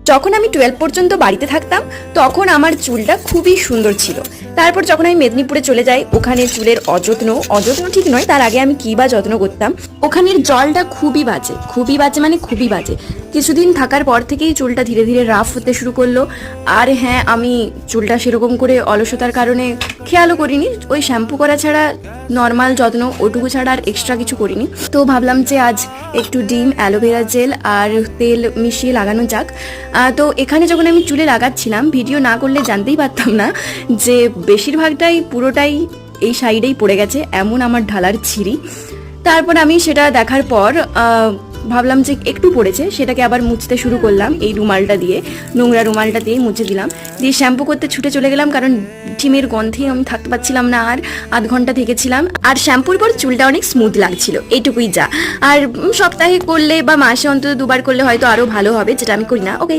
যখন আমি 12 পর্যন্ত বাড়িতে থাকতাম তখন আমার চুলটা খুবই সুন্দর ছিল। তারপর যখন আমি মেদিনীপুরে চলে যাই, ওখানে চুলের অযত্ন ঠিক নয়, তার আগে আমি কী বা যত্ন করতাম। ওখানের জলটা খুবই বাজে মানে খুবই বাজে। কিছুদিন থাকার পর থেকেই চুলটা ধীরে ধীরে রাফ হতে শুরু করলো। আর হ্যাঁ, আমি চুলটা সেরকম করে অলসতার কারণে খেয়ালও করিনি, ওই শ্যাম্পু করা ছাড়া নর্মাল যত্ন ওটুকু ছাড়া আর এক্সট্রা কিছু করিনি। তো ভাবলাম যে আজ একটু ডিম, অ্যালোভেরা জেল আর তেল মিশিয়ে লাগানো যাক। তো এখানে যখন আমি চুলে লাগাচ্ছিলাম, ভিডিও না করলে জানতেই পারতাম না যে বেশিরভাগটাই পুরোটাই এই সাইডেই পড়ে গেছে, এমন আমার ঢালার ছিঁড়ি। তারপর আমি সেটা দেখার পর ভাবলাম যে একটু পড়েছে, সেটাকে আবার মুছতে শুরু করলাম এই রুমালটা দিয়ে, নোংরা রুমালটা দিয়ে মুছে দিলাম। দিয়ে শ্যাম্পু করতে ছুটে চলে গেলাম, কারণ ডিমের গন্ধে আমি থাকতে পারছিলাম না। আর আধ ঘন্টা থেকেছিলাম, আর শ্যাম্পুর পর চুলটা অনেক স্মুথ লাগছিল, এইটুকুই যা। আর সপ্তাহে করলে বা মাসে অন্তত 2বার করলে হয়তো আরও ভালো হবে, যেটা আমি করি না। ওকে।